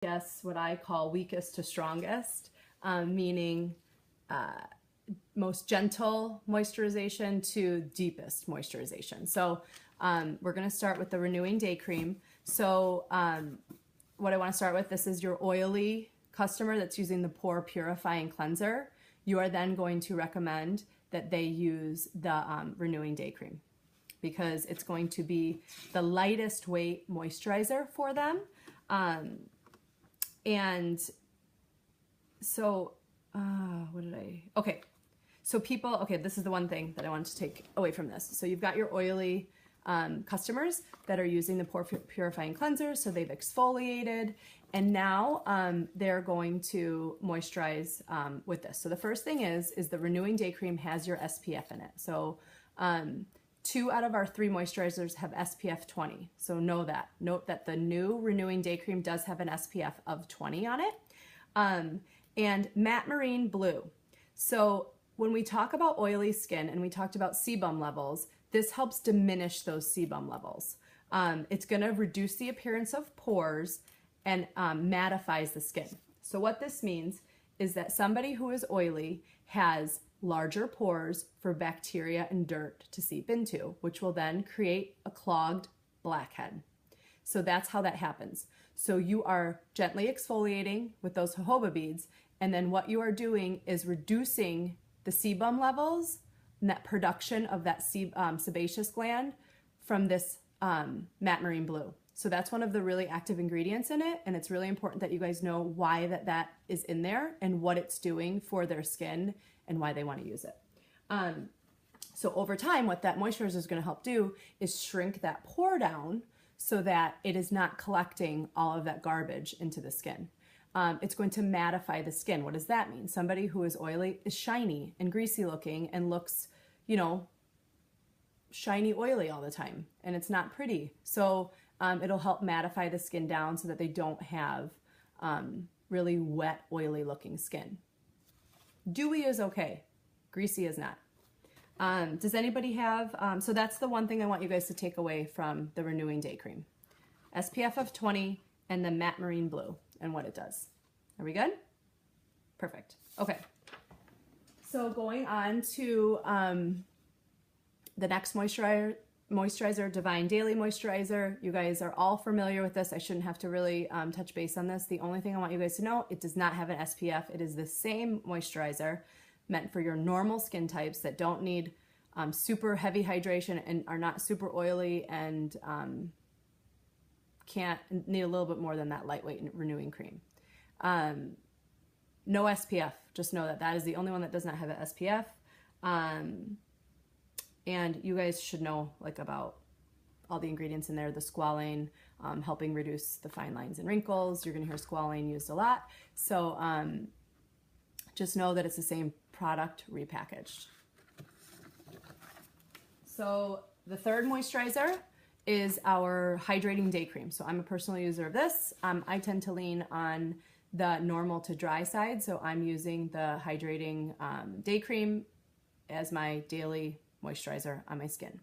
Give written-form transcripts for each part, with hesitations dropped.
Yes, what I call weakest to strongest, meaning most gentle moisturization to deepest moisturization. So we're going to start with the Renewing Day Cream. So what I want to start with, this is your oily customer that's using the Pore Purifying Cleanser. You are then going to recommend that they use the Renewing Day Cream because it's going to be the lightest weight moisturizer for them. And so, okay. So people, okay, this is the one thing that I wanted to take away from this. So you've got your oily customers that are using the Pore Purifying Cleanser. So they've exfoliated and now they're going to moisturize with this. So the first thing is the Renewing Day Cream has your SPF in it. So 2 out of our 3 moisturizers have SPF 20. So note that the new Renewing Day Cream does have an SPF of 20 on it. And Matte Marine Blue. So when we talk about oily skin and we talked about sebum levels, this helps diminish those sebum levels. It's going to reduce the appearance of pores and mattifies the skin. So what this means is that somebody who is oily has larger pores for bacteria and dirt to seep into, which will then create a clogged blackhead. So that's how that happens. So you are gently exfoliating with those jojoba beads, and then what you are doing is reducing the sebum levels and that production of that sebaceous gland from this Matte Marine Blue. So that's one of the really active ingredients in it, and it's really important that you guys know why that is in there and what it's doing for their skin and why they want to use it. So over time, what that moisturizer is going to help do is shrink that pore down so that it is not collecting all of that garbage into the skin. It's going to mattify the skin. What does that mean? Somebody who is oily is shiny and greasy looking and looks, you know, shiny oily all the time, and it's not pretty. So it'll help mattify the skin down so that they don't have really wet, oily looking skin. Dewy is okay. Greasy is not. Does anybody have, so that's the one thing I want you guys to take away from the Renewing Day Cream. SPF of 20 and the Matte Marine Blue and what it does. Are we good? Perfect. Okay. So going on to the next moisturizer, Divine Daily Moisturizer. You guys are all familiar with this. I shouldn't have to really touch base on this. The only thing I want you guys to know, it does not have an SPF. It is the same moisturizer meant for your normal skin types that don't need super heavy hydration and are not super oily and need a little bit more than that lightweight renewing cream. No SPF. Just know that is the only one that does not have an SPF. And you guys should know about all the ingredients in there. The squalane helping reduce the fine lines and wrinkles. You're going to hear squalane used a lot. So just know that it's the same product repackaged. So the third moisturizer is our Hydrating Day Cream. So I'm a personal user of this. I tend to lean on the normal to dry side. So I'm using the Hydrating Day Cream as my daily moisturizer on my skin.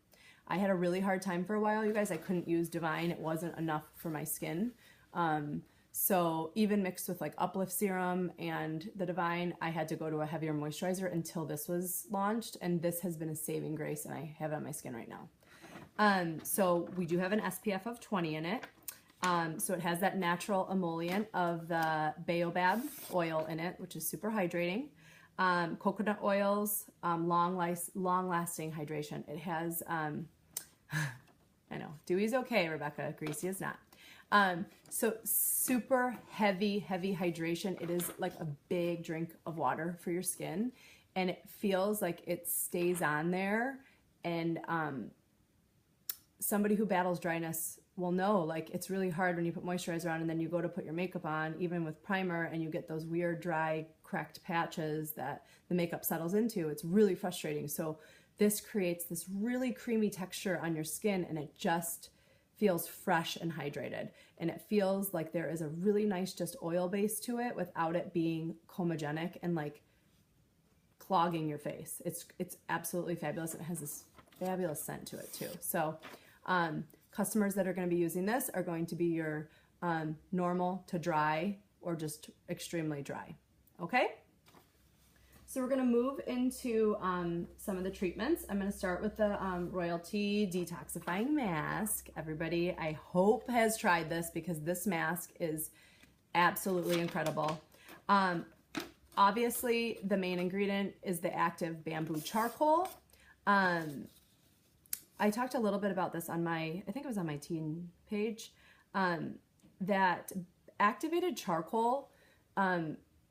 I had a really hard time for a while, you guys. I couldn't use Divine. It wasn't enough for my skin. So even mixed with Uplift Serum and the Divine, I had to go to a heavier moisturizer until this was launched, and this has been a saving grace, and I have it on my skin right now. So we do have an SPF of 20 in it. So it has that natural emollient of the baobab oil in it, which is super hydrating. Coconut oils, long-lasting hydration. It has, I know, dewy is okay, Rebecca, greasy is not. So super heavy hydration. It is like a big drink of water for your skin, and it feels like it stays on there. And somebody who battles dryness will know, it's really hard when you put moisturizer on and then you go to put your makeup on, even with primer, and you get those weird dry cracked patches that the makeup settles into. It's really frustrating. So this creates this really creamy texture on your skin, and it just feels fresh and hydrated, and it feels like there is a really nice just oil base to it without it being comedogenic and clogging your face. It's absolutely fabulous. It has this fabulous scent to it too. So customers that are going to be using this are going to be your normal to dry or just extremely dry. Okay? So we're going to move into some of the treatments. I'm going to start with the Royalty Detoxifying Mask. Everybody, I hope, has tried this because this mask is absolutely incredible. Obviously, the main ingredient is the active bamboo charcoal. I talked a little bit about this on my, I think it was on my teen page, that activated charcoal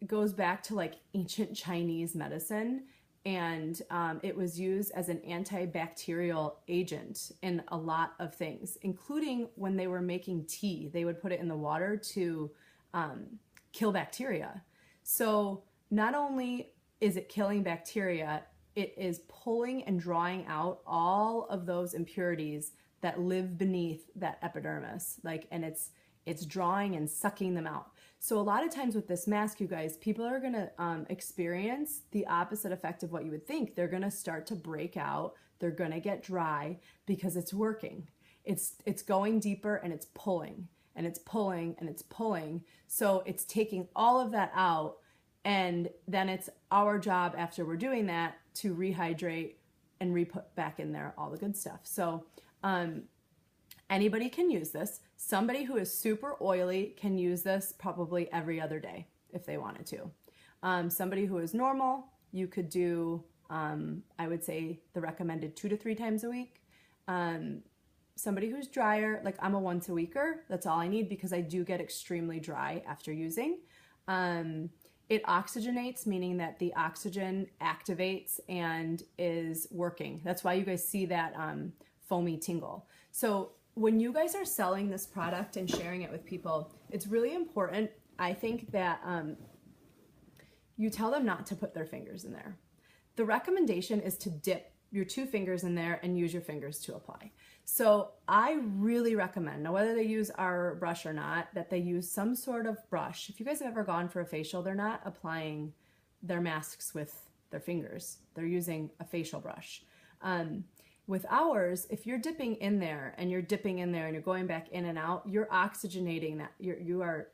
goes back to like ancient Chinese medicine, and it was used as an antibacterial agent in a lot of things, including when they were making tea. They would put it in the water to kill bacteria. So not only is it killing bacteria, it is pulling and drawing out all of those impurities that live beneath that epidermis, like, and it's drawing and sucking them out. So a lot of times with this mask, you guys, people are gonna experience the opposite effect of what you would think. They're gonna start to break out. They're gonna get dry because it's working. It's going deeper and it's pulling and it's pulling and it's pulling. So it's taking all of that out. And then it's our job after we're doing that to rehydrate and re-put back in there all the good stuff. So anybody can use this. Somebody who is super oily can use this probably every other day if they wanted to. Somebody who is normal, you could do, I would say the recommended 2 to 3 times a week. Somebody who's drier, like I'm a once a weeker, that's all I need because I do get extremely dry after using. It oxygenates, meaning that the oxygen activates and is working. That's why you guys see that foamy tingle. So when you guys are selling this product and sharing it with people, it's really important, I think, that you tell them not to put their fingers in there. The recommendation is to dip your 2 fingers in there and use your fingers to apply. So I really recommend, now whether they use our brush or not, that they use some sort of brush. If you guys have ever gone for a facial, they're not applying their masks with their fingers. They're using a facial brush. With ours, if you're dipping in there and you're dipping in there and you're going back in and out, you're oxygenating that. You are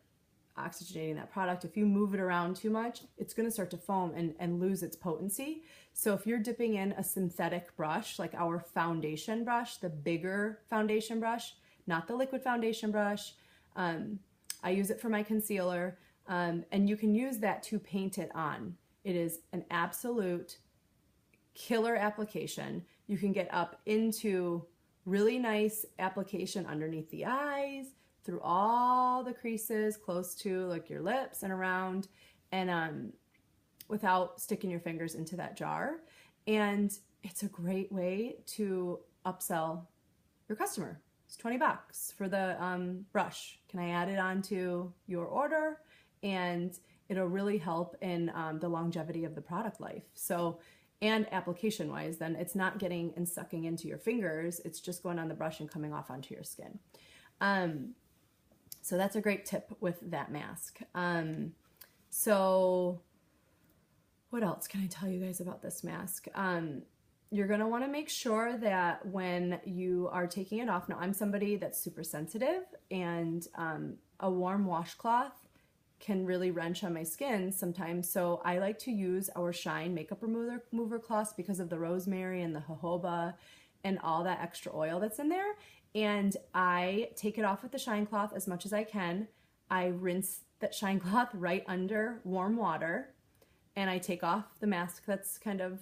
oxygenating that product. If you move it around too much, it's going to start to foam and lose its potency. So if you're dipping in a synthetic brush, like our foundation brush, the bigger foundation brush, not the liquid foundation brush, I use it for my concealer, and you can use that to paint it on. It is an absolute killer application. You can get up into really nice application underneath the eyes, through all the creases close to like your lips and around, and without sticking your fingers into that jar. And it's a great way to upsell your customer. It's $20 for the brush. Can I add it onto your order? And it'll really help in the longevity of the product life. So, and application wise, then it's not getting and sucking into your fingers. It's just going on the brush and coming off onto your skin. So that's a great tip with that mask. So what else can I tell you guys about this mask? You're gonna wanna make sure that when you are taking it off, now I'm somebody that's super sensitive, and a warm washcloth can really wrench on my skin sometimes. So I like to use our Shine makeup remover cloths because of the rosemary and the jojoba and all that extra oil that's in there. And I take it off with the Shine cloth as much as I can. I rinse that Shine cloth right under warm water, and I take off the mask that's kind of,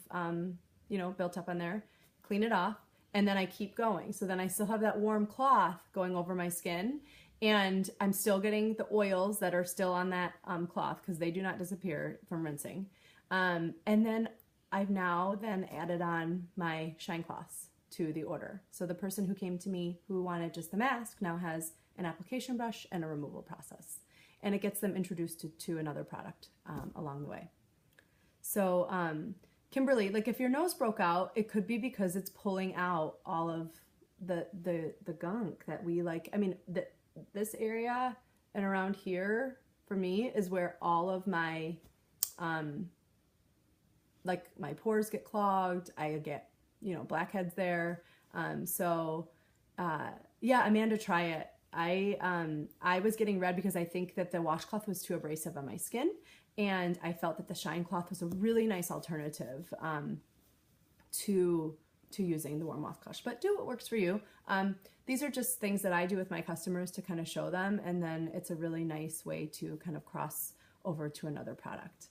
you know, built up on there, clean it off, and then I keep going. So then I still have that warm cloth going over my skin, and I'm still getting the oils that are still on that cloth because they do not disappear from rinsing. And then I've now then added on my Shine cloths to the order. So the person who came to me who wanted just the mask now has an application brush and a removal process. And it gets them introduced to another product along the way. So Kimberly, like if your nose broke out, it could be because it's pulling out all of the gunk that we like. I mean, this area and around here for me is where all of my, like my pores get clogged. I get, you know, blackheads there. Yeah, Amanda, try it. I was getting red because I think that the washcloth was too abrasive on my skin, and I felt that the shine cloth was a really nice alternative to using the warm washcloth. But do what works for you. These are just things that I do with my customers to kind of show them, and then it's a really nice way to kind of cross over to another product.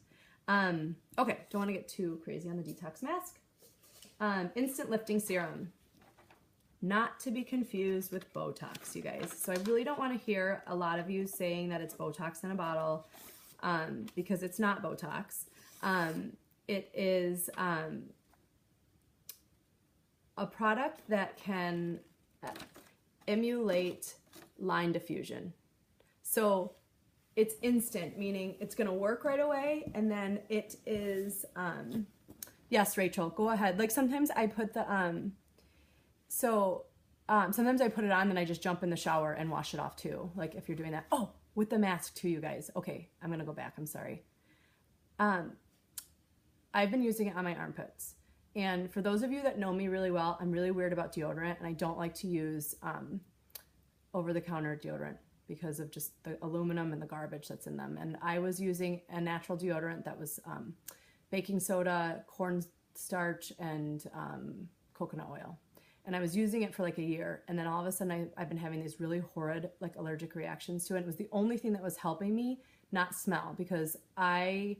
Okay, don't want to get too crazy on the detox mask. Instant lifting serum. Not to be confused with Botox, you guys. So I really don't want to hear a lot of you saying that it's Botox in a bottle, because it's not Botox. It is a product that can emulate line diffusion. So it's instant, meaning it's going to work right away, and then it is, yes, Rachel, go ahead. Like sometimes I put the, sometimes I put it on and I just jump in the shower and wash it off too. Like if you're doing that. Oh, with the mask too, you guys. Okay, I'm going to go back. I'm sorry. I've been using it on my armpits. And for those of you that know me really well, I'm really weird about deodorant, and I don't like to use over-the-counter deodorant because of just the aluminum and the garbage that's in them. And I was using a natural deodorant that was baking soda, cornstarch, and coconut oil. And I was using it for like a year, and then all of a sudden I've been having these really horrid like allergic reactions to it. It was the only thing that was helping me not smell, because I